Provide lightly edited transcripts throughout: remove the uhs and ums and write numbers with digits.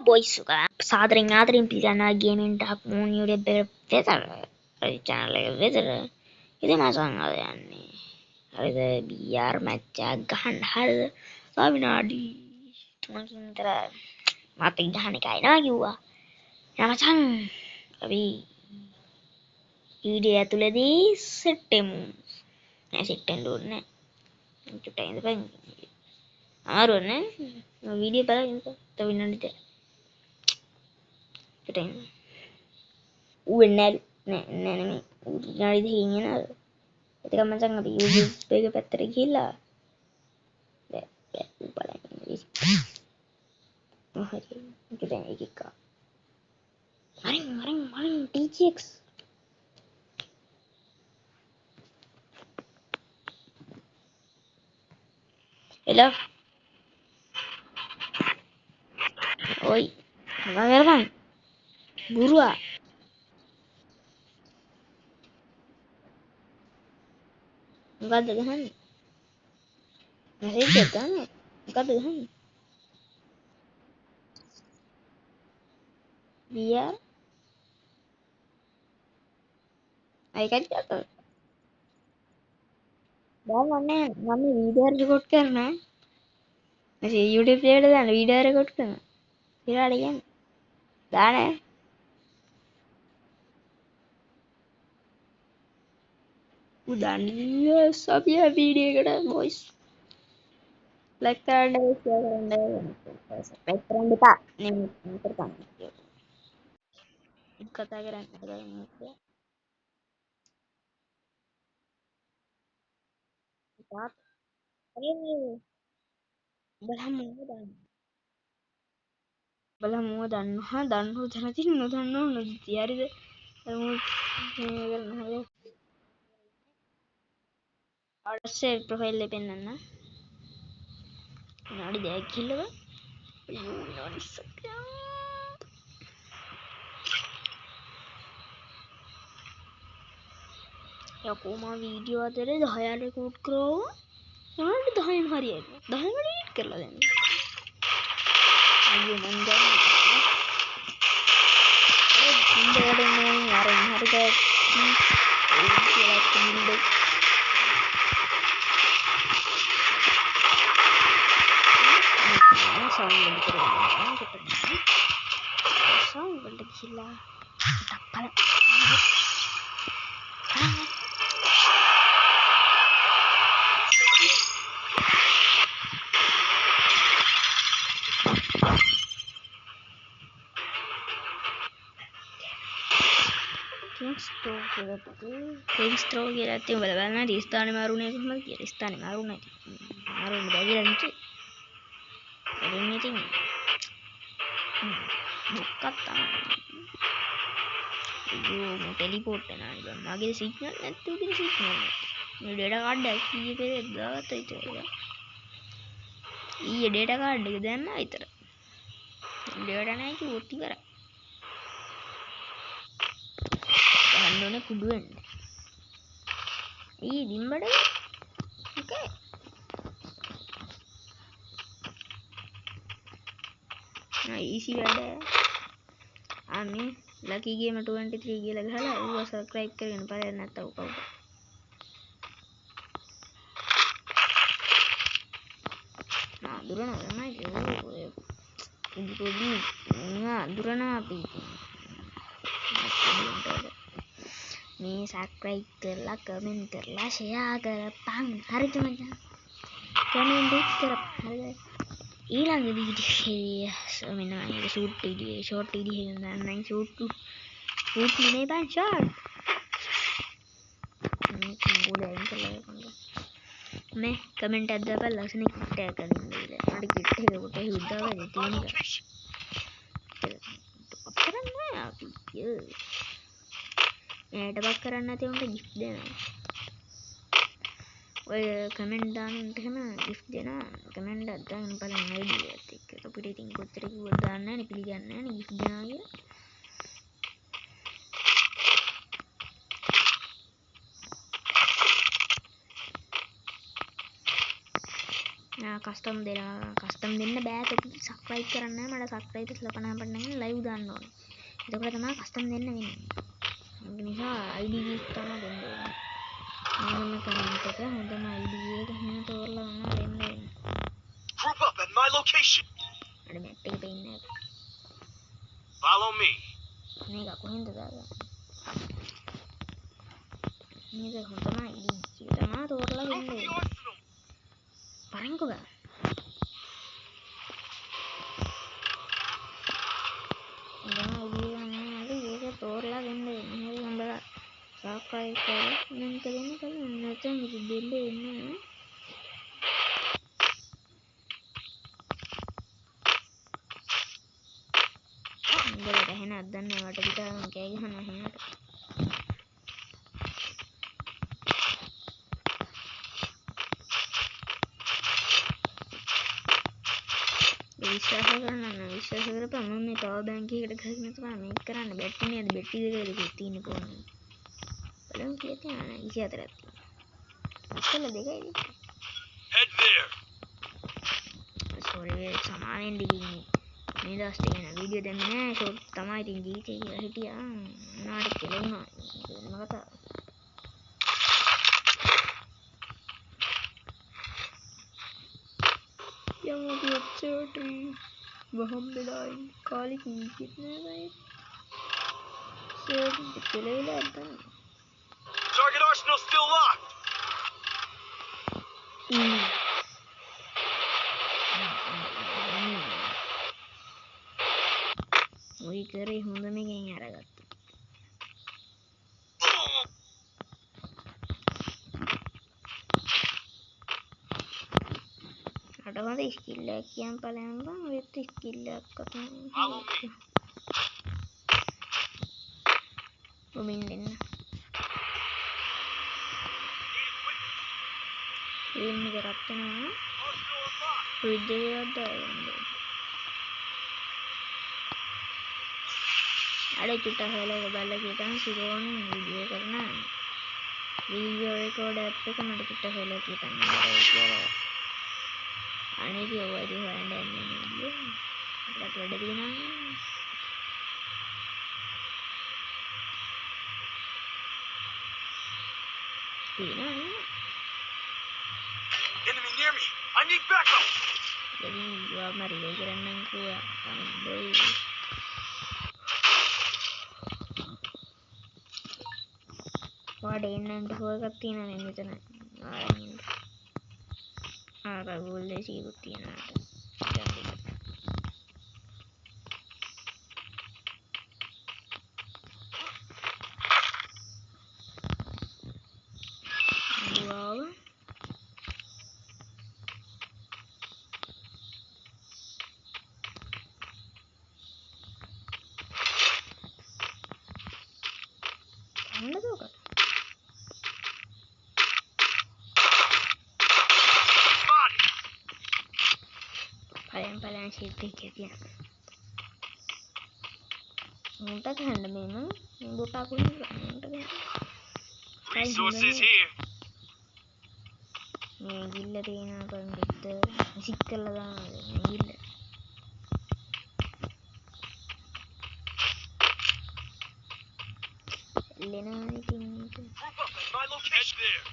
boys suka සාදරෙන් ආදරෙන් පිළිගන්නවා gaming ටක් මූන් YouTube එක වෙතර channel එක වෙතර ඉතින් මාසන් අද යන්නේ හරිද BR මැච් එකක් ගහන්න හරිද තව විනාඩි 3කින් විතර මට ගහන්න එකයි නා කිව්වා මචං අපි වීඩියෝ ඇතුළේදී සෙට් වෙමු නෑ සෙට් වෙන්න ඕනේ නෑ චුට්ටක් ඉඳපන් ආරෝනේ වීඩියෝ බලන්න තව විනාඩි දෙකක් චුට්ටක් නෑ නෙමෙයි විනාඩි දෙකකින් එනවා එතකම් මචං අපි YouTube එක පැත්තට ගිහිල්ලා බලන්න හරි චුට්ටක් එකක් මරින් TGX hello oi මොකද කරන්නේ ගුරුවා මොකද්ද ගහන්නේ මැසේජ් එකක් ගන්න මොකද්ද ගහන්නේ BR අයකට ගත්තා දාන්නේ මම වීඩියෝ රෙකෝඩ් කරනවා මම YouTube එකට දාන්න වීඩියෝ රෙකෝඩ් කරනවා ඊළාට කියන්නේ දාන්නේ උදන්නේ සබිය වීඩියෝ එකට boys like කරන්න share කරන්න subscribe කරන්න එපා නෙමෙයි කරපන් කතා කරන්න තාත් බලමු දන්නවා දන්නෝ දැනති නොදන්නෝ නොදති හරිද අඩස්සේ ප්‍රොෆයිල් එක පෙන්නන්න විනාඩි 10ක් ගිහලා අයියෝ විනාඩි 20ක් යකෝ මා වීඩියෝ අතරේ 10 රෙකෝඩ් කරා විනාඩි 10න් හරියයි 10ම ඩිලීට් කරලා දැන් අයියෝ මන් දන්නේ ඉන්දරනේ අර හරිද කියලා කිව්වේ sound වලට ගිහිල්ලා ටක් Kingstrow කියලා තියෙන බලන්න රිස්ථානේ මාරුනේ කොහමද කියලා රිස්ථානේ මාරුනේ මාරුනේ බැරිලා නෙටි එන්නේ තින් මොකක්ද අයියෝ ටෙලිපෝට් වෙනවා මගේ සිග්නල් නැත්නම් ඉතින් සිග්නල් මේ ඩේටා කාඩ් එක කීයේ පෙරේද දාගත්ත විතරයි ඊයේ ඩේටා කාඩ් එක දැම්මා විතර ඩේටා නැහැ කිව්වොත් ඉවරයි ගන්නෝනේ කුඩු වෙන්න ඊ දිම්බඩ ඕකේ easy වැඩ අනේ ලකි ගේම 23 කියලා ගහලා ඌව සබ්ස්ක්‍රයිබ් කරගෙන බලන්න නැත්තව කවුද දුරනවා තමයි පොඩි දුරනවා අපි මේ සබ්ස්ක්‍රයිබ් කරලා කමෙන්ට් කරලා ෂෙයා කරපන් හරිද මචං කමෙන්ට් කරපන් හරිද ඊළඟ වීඩියෝ මෙන්න මගේ ෂූට් වීඩියෝ ෂෝට් වීඩියෝ එක දාන්නම් ෂූට් නෙමෙයි බං ෂෝට් මේ මොඩෙන් කළා මේ කමෙන්ට් එකක් දාපන් ලස්සන කිට් එකක් අදින්න කියලා මට කිට් එක කොට හුද්දා වගේ තියෙන එක කරන්නේ අපි එයාට බක් කරන්න නැති උන්ට gift දෙනවා ඔය කමෙන්ට් දාන උන්ට එහෙම gift දෙනවා කමෙන්ට් එකක් දාන්න බලන්න අයිඩියා එකත් එක්ක අපිට ඉතින් කොච්චර කිව්වද දාන්න නැහැ නේ පිළිගන්නේ නැහැ නේ gift දෙනවා කියලා කස්ටම් දෙන්න බෑ තොපි සබ්ස්ක්‍රයිබ් කරන්න මට සබ්ස්ක්‍රයිබර්ස් ලබන්න පටන් ලයිව් දාන්න ඕනේ. එතකොට තමයි කස්ටම් දෙන්න වෙන්නේ. ඒක නිසා ID keys තමයි දෙන්න ඕනේ. මම කමෙන්ට් එක හොඳම ID එක එහෙම තෝරලා දෙන්න වෙන්නේ. Group up at my location. අර මැප් එක පේන්නේ නැහැ. Follow me. මේක කොහෙන්ද දාගන්නේ? මේක හොඳම ID එක තමයි තෝරලා දෙන්න වෙන්නේ. පරංකෝ බා. ඒක තෝරලා දෙන්න වෙන්නේ. හරි උඹලා සබ්ස්ක්‍රයිබ් කරලා නම් කරන්න නැත්නම් දෙන්න වෙන්නේ. උඹලා එහෙන අදන්නේ වට පිට කෑ ගහනවා එහෙනට. විශ්වාස කරපන් මම මේ පවර් බැංක් එකකට ගහගෙන තමයි මේක කරන්න බැටරි නේද බැටරි දෙකද තියෙන්නේ කොහොමද බලමු කීයක් තියෙනවද 24ක් තියෙනවා අසල දෙකයි Head there. සෝරි සමාවෙන් දිගින් මේ දවස් ටික න වීඩියෝ දැම්මේ නෑ ෂෝට් තමයි ඉතින් ජීවිතේ කියලා හිටියා මොනවාට කෙලුණා වෙනම කතාවක් yang observatory वहाँ मिलाएं काली की कितने भाई सर चले जाता है Target arsenal still locked. वही करे हम तो में कहीं आ रहा था අඩවද ස්කිල්ලක් කියන් පලයන් බං වෙත් ස්කිල්ලක් කතා උමින් දෙන්න රීම් එක රත්නවා රිද්දේවත් අඩ චුට්ටක් හොයලා බලලා කියතන් සිරෝන් වීඩියෝ කරන වීඩියෝ රෙකෝඩ් ඇප් එක මට චුට්ටක් හොයලා කියතන් කියලා අනේ කිව්වා ඉතින් හොයන්න යන්නේ නේද අපිට වැඩ තියෙනවා Enemy near me. I need backup. jadi gua mari lagi renang gua boy wadah enak tuh gua ketina ini tuh nah apa boleh sih ketina wow mana tuh kan paling sipih gitu ya minta kan memang buat aku juga Resources here. මේ ගිල්ල තියෙනවා කොන්දෙත් විසික් කරලා දානවා මේ ගිල්ල එල්ලෙනවා ඉතින් මේක My location there.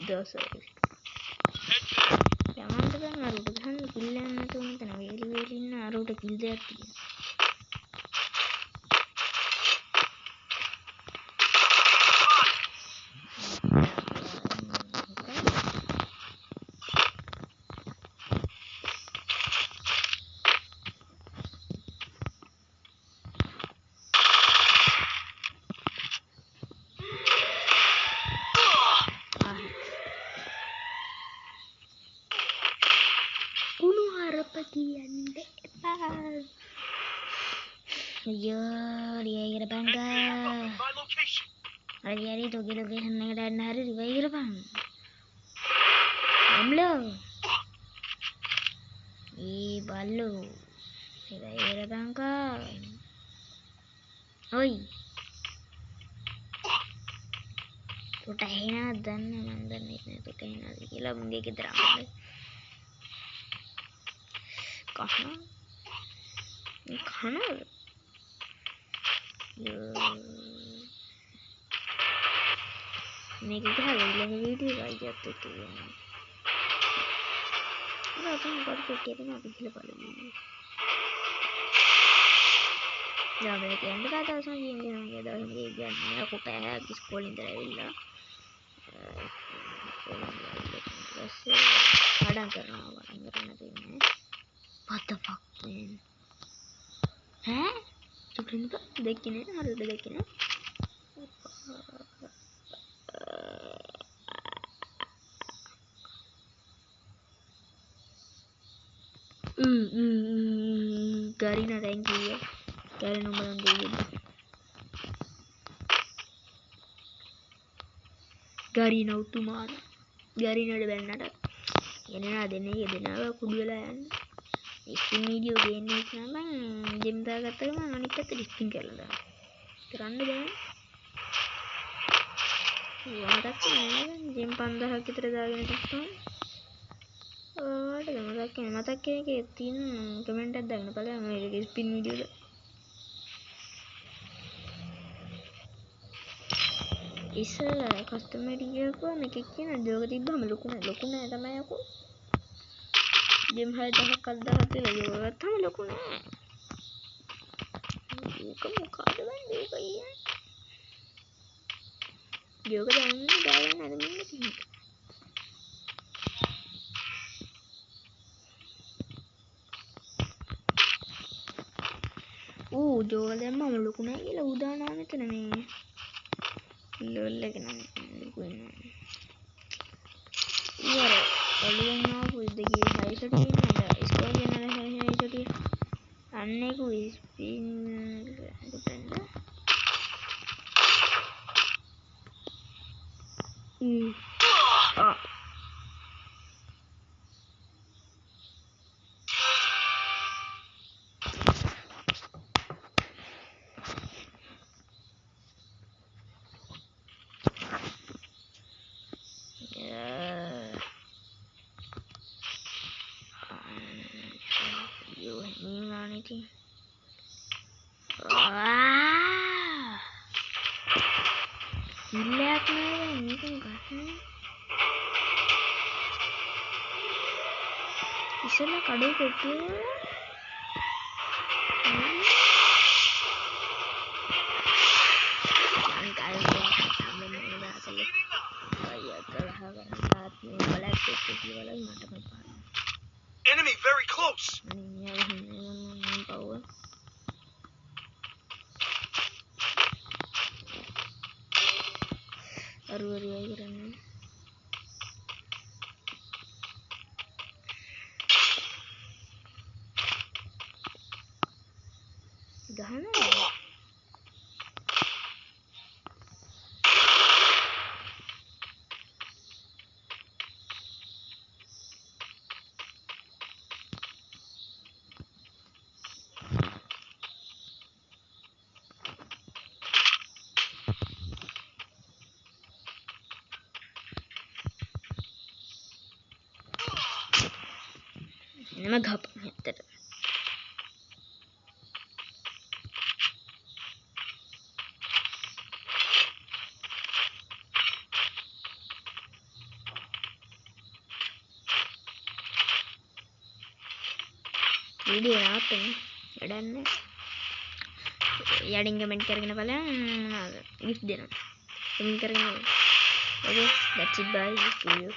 දෝසයි යමන්ට ගන්න අරුට ගහන්න කිල් යන්නට ඕන තැන වේලි වේලි ඉන්න අරුට කිල් දෙයක් තියෙනවා කියන්න එපා අයියෝ රිවයි කරපන් හරි තෝගේ ලොකේෂන් එකට යන්න හරි රිවයි කරපන් අම්ලෝ ඒ බල්ලෝ රිවයි කරපන්කෝ ඔයි තොට ඇහෙනවද දන්නේ මන් දන්නේ නැහැ තොට ඇහෙනවද කියලා මුගේ ගෙදර අම්මලා කනවද මේක ගහලා ඊළඟ වීඩියෝ එකත් එක්ක එන්නේ අපේ මොකක්ද කියනවා අපි කියලා බලමු යාළුවා කියන්නේ කාටවත් කියන්නේ මගේ දවසේ කියන්නේ අකෝ පැයක් ඉස්කෝලේ ඉඳලා ඇවිල්ලා වඩම් කරනවා දෙන්නේ what the fuck man ඈ චුක්ලින් දෙකේ නේ හරියට දෙකේ නේ Garina thank you Garina umban dulu Garina utuman Garina ada bannata yenena denne denawa kudu wela yanna spin video genne nama gem දාගත්ත ගමන් අනිත් පැත්තට ස්පින් කරලා දාන්න කරන්න බෑ මතක් නෑ ජෙම් 5000ක් විතර දාගෙන තිබ්බා ඔයාලට මතක් කෙන එකේ තියෙන කමෙන්ට් එකක් දාන්න බලන්න මේකේ ස්පින් වීඩියෝ එක ඉස්සෙල්ලා කස්ටමර් ගියකෝ මේක කියන ජෝක තිබ්බම ලොකු නෑ තමයි අකෝ ජෙම් 6000ක් 7000ක් කියලා ජෝක තමයි ලොකු නෑ ඒක මොකද වෙන්නේ ඒක කියන්නේ ජෝක දාන්නේ දාගෙන අර මෙන්න තියෙනවා ජෝක දැම්මම ලොකු නෑ කියලා ඌ දානවා මෙතන මේ ලෝල් එක නම් ලොකු වෙනවා ඊයර ඔළුවෙන් ආපු දෙකේ හයිසට ඉන්නද ඉස්කෝලේ යන හයිසට අන්නේ කු spin කොටන්න Lihat nih ini kan gak bisa lah kado kopi enemy very close Aru aja karena gahana nama gap meter video apa nih dan yaading comment කරගෙන බලන්න gift දෙනවා comment කරගෙන okay that's it bye see you